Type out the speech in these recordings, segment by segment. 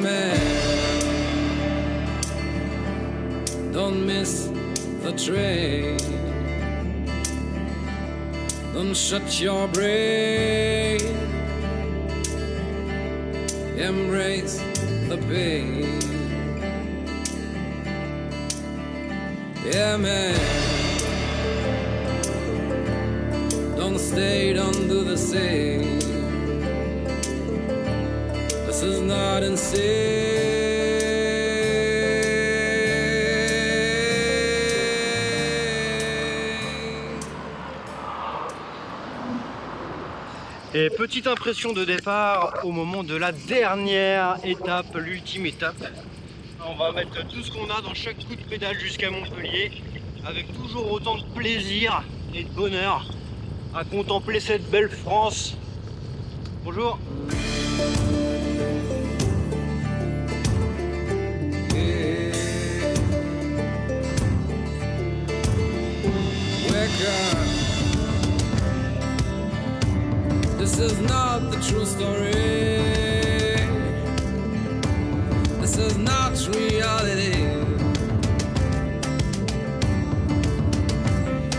man, don't miss the train. Don't shut your brain. Embrace the pain. Yeah, man. Don't stay, don't do the same. This is not insane. Et petite impression de départ au moment de la dernière étape, l'ultime étape. On va mettre tout ce qu'on a dans chaque coup de pédale jusqu'à Montpellier, avec toujours autant de plaisir et de bonheur à contempler cette belle France. Bonjour. This is not the true story. This is not reality.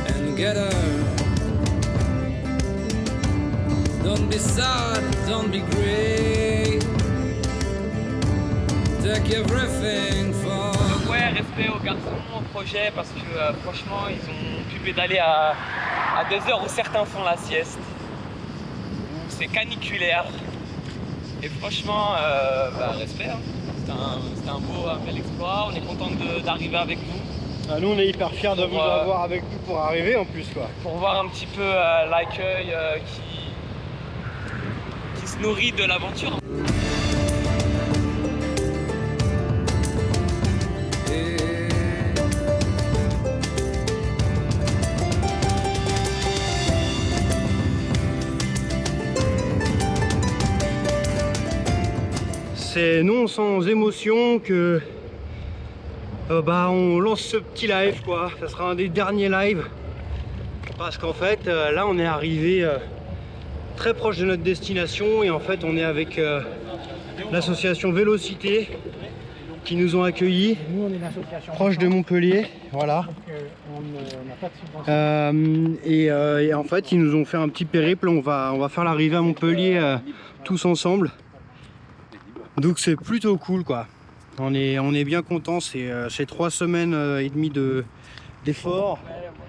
And get her. Don't be sad, don't be great. Take everything for. Donc ouais, respect aux garçons, au projet, parce que franchement, ils ont pu pédaler à des heures où certains font la sieste. C'est caniculaire et franchement respect, hein. C'était un bel exploit, on est content d'arriver avec vous. Ah, nous on est hyper fiers de vous avoir avec nous pour arriver en plus quoi. Pour voir un petit peu l'accueil qui se nourrit de l'aventure. C'est non sans émotion que on lance ce petit live quoi. Ça sera un des derniers lives parce qu'en fait là on est arrivé très proche de notre destination et en fait on est avec l'association Vélocité qui nous ont accueillis. Nous on est une association proche de Montpellier, voilà. Et en fait ils nous ont fait un petit périple. On va faire l'arrivée à Montpellier tous ensemble. Donc c'est plutôt cool quoi. On est bien content, c'est 3 semaines et demie d'efforts.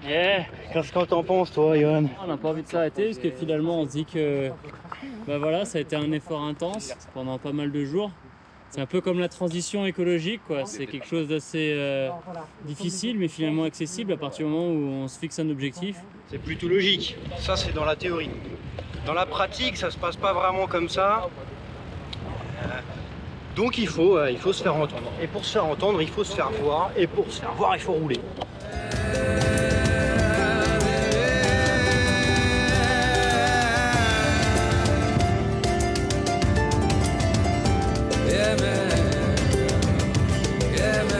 Yeah. Qu'est-ce que t'en penses toi, Johan? On n'a pas envie de s'arrêter parce que finalement on se dit que voilà, ça a été un effort intense pendant pas mal de jours. C'est un peu comme la transition écologique quoi. C'est quelque chose d'assez difficile mais finalement accessible à partir du moment où on se fixe un objectif. C'est plutôt logique, ça c'est dans la théorie. Dans la pratique ça se passe pas vraiment comme ça. Donc il faut se faire entendre. Et pour se faire entendre, il faut se faire voir. Et pour se faire voir, il faut rouler. Yeah, man. Yeah, man.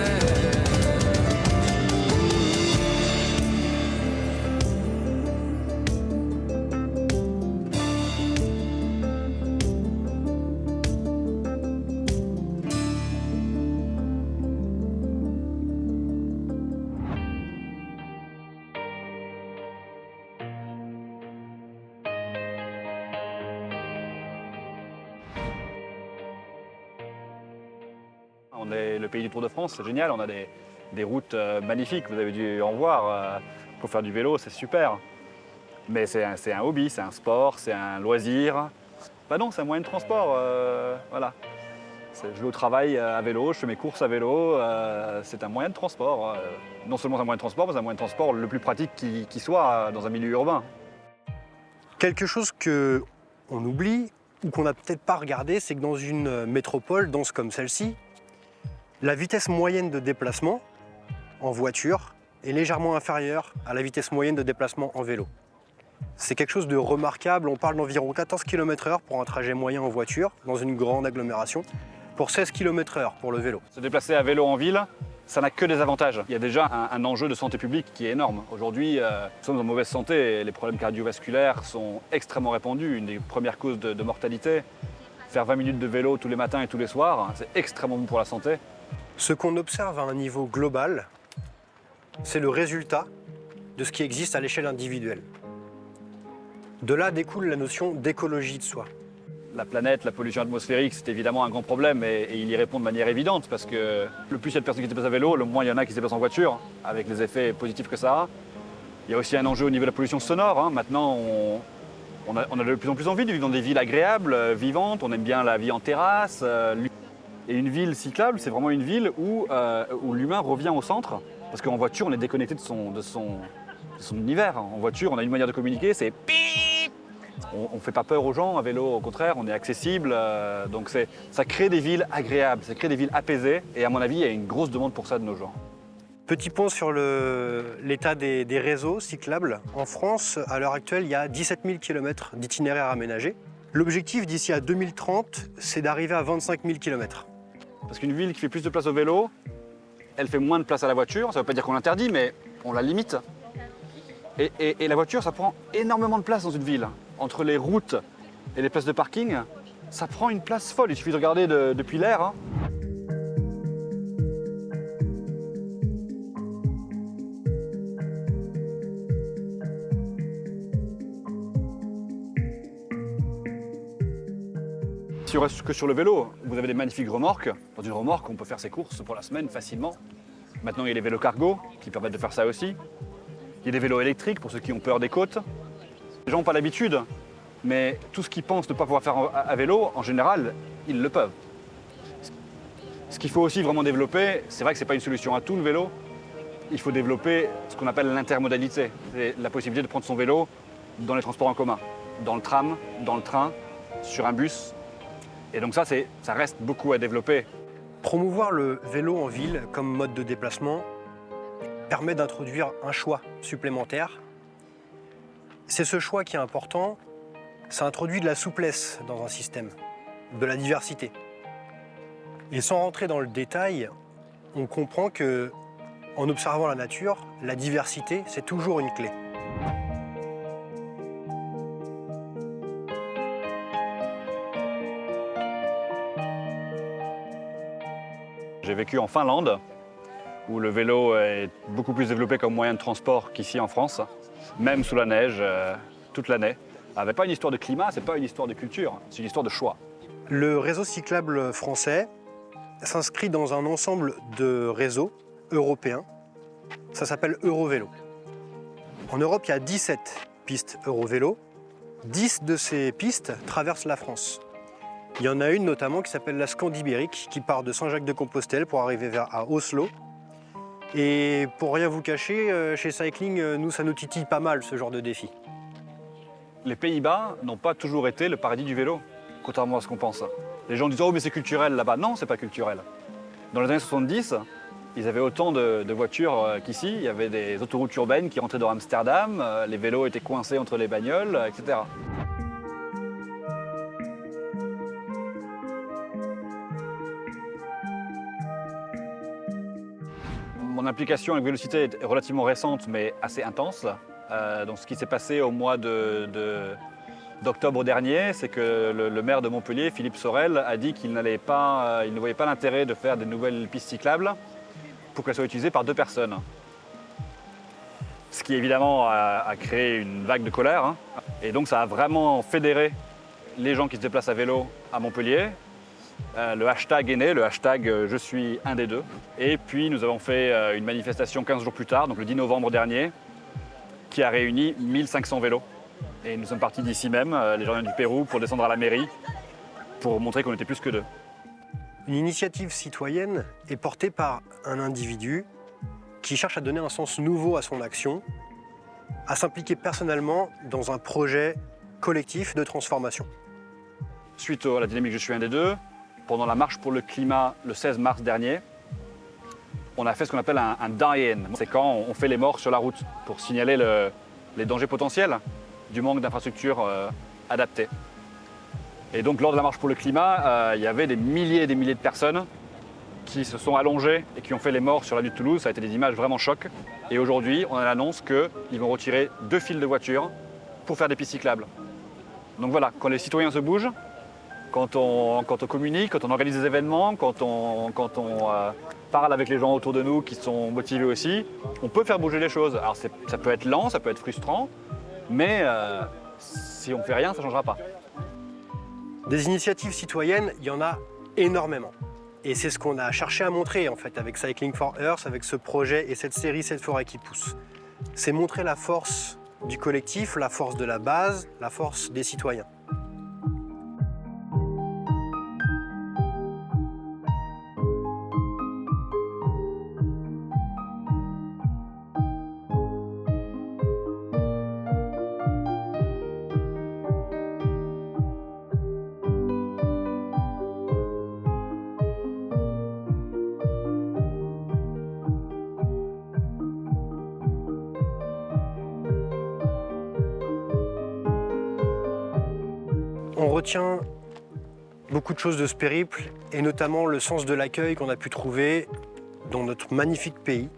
On est le pays du Tour de France, c'est génial, on a des routes magnifiques, vous avez dû en voir. Pour faire du vélo, c'est super. Mais c'est un hobby, c'est un sport, c'est un loisir. Bah non, c'est un moyen de transport, voilà. Je vais au travail à vélo, je fais mes courses à vélo, c'est un moyen de transport. Non seulement un moyen de transport, mais c'est un moyen de transport le plus pratique qui soit dans un milieu urbain. Quelque chose qu'on oublie ou qu'on n'a peut-être pas regardé, c'est que dans une métropole dense comme celle-ci, la vitesse moyenne de déplacement en voiture est légèrement inférieure à la vitesse moyenne de déplacement en vélo. C'est quelque chose de remarquable, on parle d'environ 14 km/h pour un trajet moyen en voiture dans une grande agglomération, pour 16 km/h pour le vélo. Se déplacer à vélo en ville, ça n'a que des avantages. Il y a déjà un enjeu de santé publique qui est énorme. Aujourd'hui, nous sommes en mauvaise santé et les problèmes cardiovasculaires sont extrêmement répandus. Une des premières causes de mortalité, Faire 20 minutes de vélo tous les matins et tous les soirs, c'est extrêmement bon pour la santé. Ce qu'on observe à un niveau global, c'est le résultat de ce qui existe à l'échelle individuelle. De là découle la notion d'écologie de soi. La planète, la pollution atmosphérique, c'est évidemment un grand problème et il y répond de manière évidente parce que le plus il y a de personnes qui se déplacent à vélo, le moins il y en a qui se déplacent en voiture, avec les effets positifs que ça a. Il y a aussi un enjeu au niveau de la pollution sonore. Hein. Maintenant, on a de plus en plus envie de vivre dans des villes agréables, vivantes. On aime bien la vie en terrasse. Et une ville cyclable, c'est vraiment une ville où l'humain revient au centre. Parce qu'en voiture, on est déconnecté de son univers. En voiture, on a une manière de communiquer, c'est pip. On ne fait pas peur aux gens. À vélo, au contraire, on est accessible. Donc ça crée des villes agréables, ça crée des villes apaisées. Et à mon avis, il y a une grosse demande pour ça de nos jours. Petit point sur l'état des réseaux cyclables. En France, à l'heure actuelle, il y a 17 000 km d'itinéraires aménagés. L'objectif d'ici à 2030, c'est d'arriver à 25 000 km. Parce qu'une ville qui fait plus de place au vélo, elle fait moins de place à la voiture. Ça ne veut pas dire qu'on l'interdit, mais on la limite. Et la voiture, ça prend énormément de place dans une ville. Entre les routes et les places de parking, ça prend une place folle. Il suffit de regarder depuis l'air. Hein. Si on reste que sur le vélo, vous avez des magnifiques remorques. Dans une remorque, on peut faire ses courses pour la semaine facilement. Maintenant, il y a les vélos cargo qui permettent de faire ça aussi. Il y a des vélos électriques pour ceux qui ont peur des côtes. Les gens n'ont pas l'habitude, mais tout ce qu'ils pensent ne pas pouvoir faire à vélo, en général, ils le peuvent. Ce qu'il faut aussi vraiment développer, c'est vrai que ce n'est pas une solution à tout le vélo. Il faut développer ce qu'on appelle l'intermodalité. C'est la possibilité de prendre son vélo dans les transports en commun, dans le tram, dans le train, sur un bus. Et donc ça reste beaucoup à développer. Promouvoir le vélo en ville comme mode de déplacement permet d'introduire un choix supplémentaire. C'est ce choix qui est important, ça introduit de la souplesse dans un système, de la diversité. Et sans rentrer dans le détail, on comprend que, en observant la nature, la diversité, c'est toujours une clé. J'ai vécu en Finlande, où le vélo est beaucoup plus développé comme moyen de transport qu'ici en France, même sous la neige, toute l'année. Avec pas une histoire de climat, c'est pas une histoire de culture, c'est une histoire de choix. Le réseau cyclable français s'inscrit dans un ensemble de réseaux européens. Ça s'appelle Eurovélo. En Europe, il y a 17 pistes Eurovélo. 10 de ces pistes traversent la France. Il y en a une notamment qui s'appelle la Scandibérique, qui part de Saint-Jacques-de-Compostelle pour arriver à Oslo. Et pour rien vous cacher, chez Cycling, nous, ça nous titille pas mal ce genre de défi. Les Pays-Bas n'ont pas toujours été le paradis du vélo, contrairement à ce qu'on pense. Les gens disent « Oh, mais c'est culturel là-bas ». Non, c'est pas culturel. Dans les années 70, ils avaient autant de voitures qu'ici. Il y avait des autoroutes urbaines qui rentraient dans Amsterdam, les vélos étaient coincés entre les bagnoles, etc. Mon implication avec Vélocité est relativement récente, mais assez intense. Donc, ce qui s'est passé au mois d'octobre dernier, c'est que le maire de Montpellier, Philippe Sorel, a dit qu'il ne voyait pas l'intérêt de faire des nouvelles pistes cyclables pour qu'elles soient utilisées par 2 personnes. Ce qui évidemment a créé une vague de colère. Hein. Et donc ça a vraiment fédéré les gens qui se déplacent à vélo à Montpellier. Le hashtag est né, le hashtag « Je suis un des deux ». Et puis nous avons fait une manifestation 15 jours plus tard, donc le 10 novembre dernier, qui a réuni 1500 vélos. Et nous sommes partis d'ici même, les gens du Pérou, pour descendre à la mairie, pour montrer qu'on était plus que 2. Une initiative citoyenne est portée par un individu qui cherche à donner un sens nouveau à son action, à s'impliquer personnellement dans un projet collectif de transformation. Suite à la dynamique « Je suis un des deux », pendant la marche pour le climat le 16 mars dernier, on a fait ce qu'on appelle un die-in. C'est quand on fait les morts sur la route pour signaler les dangers potentiels du manque d'infrastructures adaptées. Et donc lors de la marche pour le climat, il y avait des milliers et des milliers de personnes qui se sont allongées et qui ont fait les morts sur la rue de Toulouse. Ça a été des images vraiment chocs. Et aujourd'hui, on a l'annonce qu'ils vont retirer 2 files de voitures pour faire des pistes cyclables. Donc voilà, quand les citoyens se bougent, quand on communique, quand on organise des événements, quand on parle avec les gens autour de nous qui sont motivés aussi, on peut faire bouger les choses. Alors ça peut être lent, ça peut être frustrant, mais si on ne fait rien, ça ne changera pas. Des initiatives citoyennes, il y en a énormément. Et c'est ce qu'on a cherché à montrer en fait avec Cycling for Earth, avec ce projet et cette série Cette forêt qui pousse. C'est montrer la force du collectif, la force de la base, la force des citoyens. On retient beaucoup de choses de ce périple, et notamment le sens de l'accueil qu'on a pu trouver dans notre magnifique pays.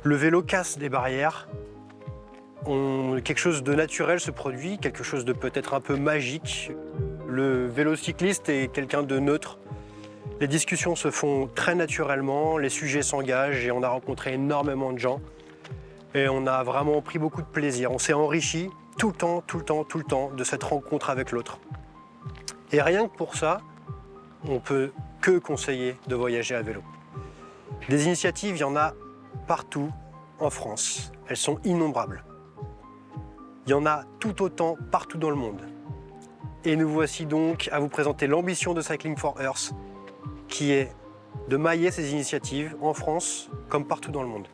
Le vélo casse des barrières. Quelque chose de naturel se produit, quelque chose de peut-être un peu magique. Le vélocycliste est quelqu'un de neutre. Les discussions se font très naturellement, les sujets s'engagent et on a rencontré énormément de gens. Et on a vraiment pris beaucoup de plaisir. On s'est enrichi tout le temps de cette rencontre avec l'autre. Et rien que pour ça, on peut que conseiller de voyager à vélo. Des initiatives, il y en a partout en France. Elles sont innombrables. Il y en a tout autant partout dans le monde. Et nous voici donc à vous présenter l'ambition de Cycling for Earth, qui est de mailler ces initiatives en France comme partout dans le monde.